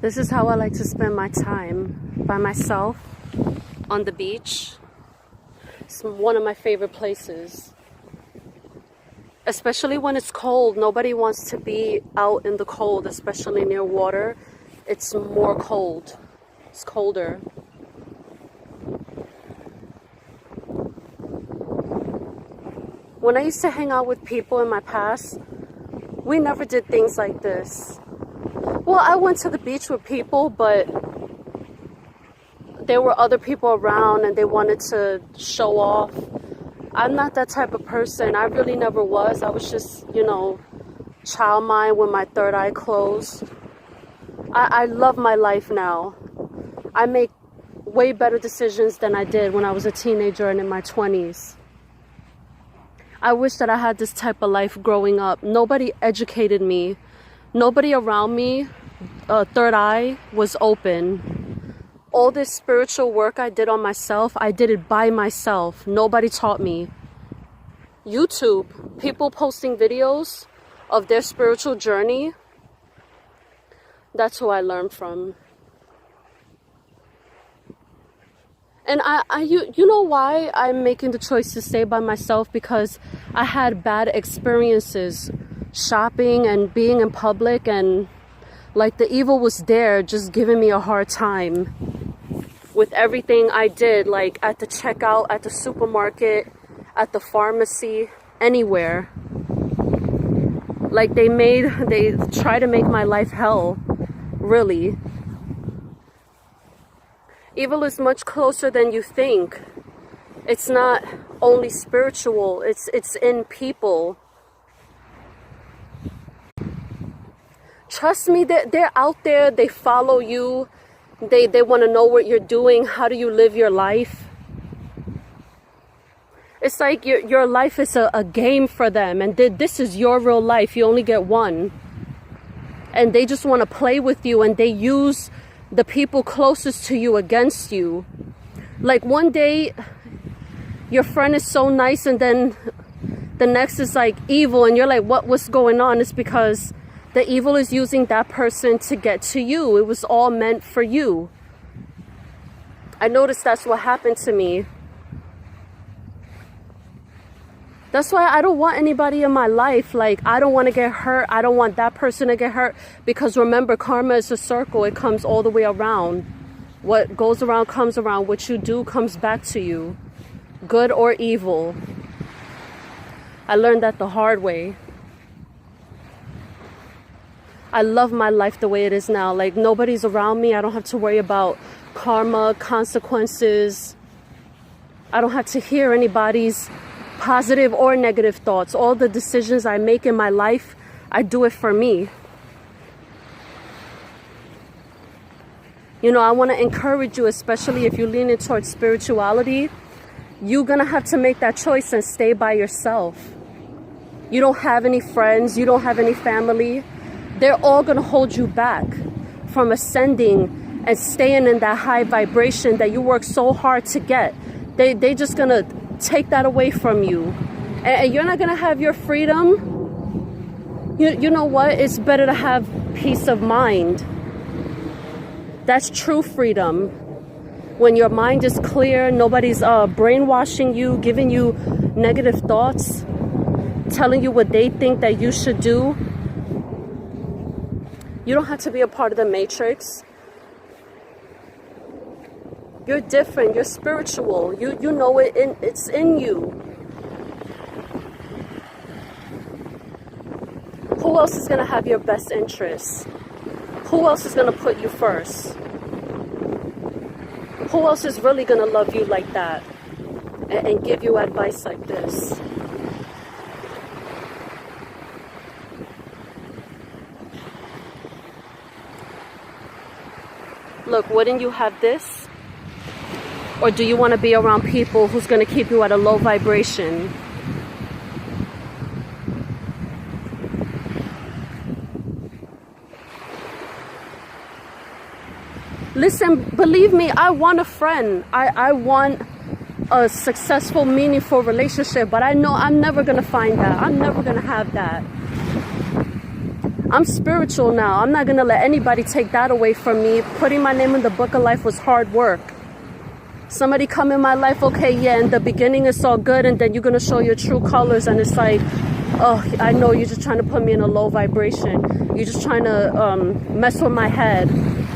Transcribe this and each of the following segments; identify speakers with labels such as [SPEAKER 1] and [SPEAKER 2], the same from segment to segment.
[SPEAKER 1] This is how I like to spend my time, by myself, on the beach. It's one of my favorite places. Especially when it's cold. Nobody wants to be out in the cold, especially near water. It's more cold. It's colder. When I used to hang out with people in my past, we never did things like this. Well, I went to the beach with people, but there were other people around and they wanted to show off. I'm not that type of person. I really never was. I was just, child mind with my third eye closed. I love my life now. I make way better decisions than I did when I was a teenager and in my 20s. I wish that I had this type of life growing up. Nobody educated me. Nobody around me, third eye, was open. All this spiritual work I did on myself, I did it by myself. Nobody taught me. YouTube, people posting videos of their spiritual journey, that's who I learned from. And you know why I'm making the choice to stay by myself? Because I had bad experiences shopping and being in public, and like the evil was there just giving me a hard time with everything I did, like at the checkout, at the supermarket, at the pharmacy, anywhere. Like they try to make my life hell, really. Evil is much closer than you think. It's not only spiritual, it's in people. Trust me, they're out there, they follow you, they want to know what you're doing, how do you live your life. It's like your life is a game for them, and this is your real life, you only get one. And they just want to play with you, and they use the people closest to you against you. Like one day, your friend is so nice, and then the next is like evil, and you're like, what's going on? It's because the evil is using that person to get to you. It was all meant for you. I noticed that's what happened to me. That's why I don't want anybody in my life. Like, I don't want to get hurt. I don't want that person to get hurt. Because remember, karma is a circle. It comes all the way around. What goes around comes around. What you do comes back to you. Good or evil. I learned that the hard way. I love my life the way it is now. Like, nobody's around me. I don't have to worry about karma, consequences. I don't have to hear anybody's positive or negative thoughts. All the decisions I make in my life, I do it for me. I want to encourage you, especially if you're leaning towards spirituality, you're going to have to make that choice and stay by yourself. You don't have any friends. You don't have any family. They're all going to hold you back from ascending and staying in that high vibration that you work so hard to get. They just going to take that away from you. And you're not going to have your freedom. You know what? It's better to have peace of mind. That's true freedom. When your mind is clear, nobody's brainwashing you, giving you negative thoughts, telling you what they think that you should do. You don't have to be a part of the matrix. You're different. You're spiritual. You know it. It's in you. Who else is going to have your best interests? Who else is going to put you first? Who else is really going to love you like that and give you advice like this? Look, wouldn't you have this? Or do you want to be around people who's going to keep you at a low vibration? Listen, believe me, I want a friend. I want a successful, meaningful relationship, but I know I'm never going to find that. I'm never going to have that. I'm spiritual now. I'm not going to let anybody take that away from me. Putting my name in the book of life was hard work. Somebody come in my life, okay, yeah, in the beginning it's all good, and then you're going to show your true colors, and it's like, oh, I know you're just trying to put me in a low vibration. You're just trying to mess with my head.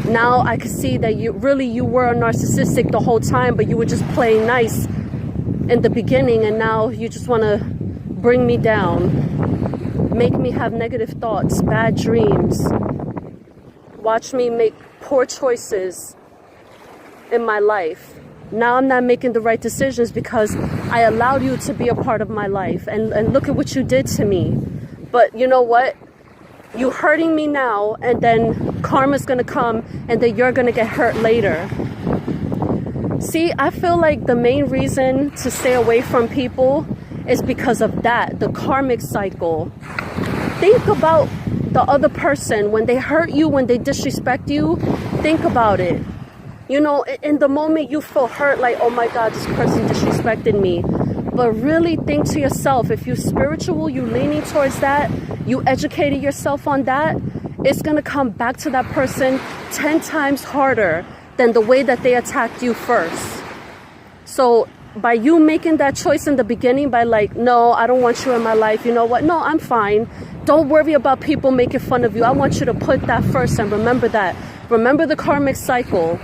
[SPEAKER 1] Now I can see that you were narcissistic the whole time, but you were just playing nice in the beginning, and now you just want to bring me down, make me have negative thoughts, bad dreams, watch me make poor choices in my life. Now I'm not making the right decisions because I allowed you to be a part of my life, and look at what you did to me. But you know what? You hurting me now, and then karma's gonna come, and then you're gonna get hurt later. See, I feel like the main reason to stay away from people is because of that, the karmic cycle. Think about the other person. When they hurt you, when they disrespect you, think about it. You know, in the moment you feel hurt, like, oh my God, this person disrespected me. But really think to yourself, if you're spiritual, you leaning towards that, you educated yourself on that, it's gonna come back to that person 10 times harder than the way that they attacked you first. So by you making that choice in the beginning, by like, no, I don't want you in my life, you know what? No, I'm fine. Don't worry about people making fun of you. I want you to put that first and remember that. Remember the karmic cycle.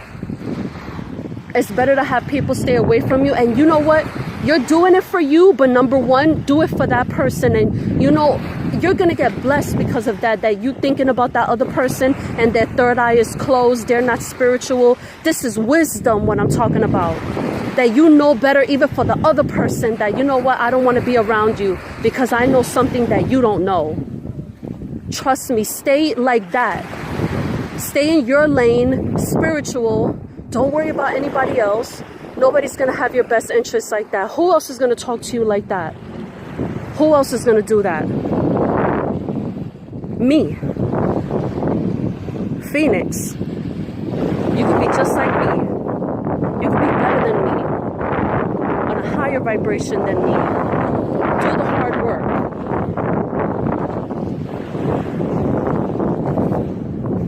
[SPEAKER 1] It's better to have people stay away from you. And you know what? You're doing it for you, but number one, do it for that person. And you know, you're going to get blessed because of that, that you thinking about that other person and their third eye is closed. They're not spiritual. This is wisdom, what I'm talking about. That you know better even for the other person, that you know what? I don't want to be around you because I know something that you don't know. Trust me, stay like that. Stay in your lane, spiritual. Don't worry about anybody else. Nobody's going to have your best interests like that. Who else is going to talk to you like that? Who else is going to do that? Me. Phoenix. You could be just like me. You could be better than me. On a higher vibration than me. Do the hard work.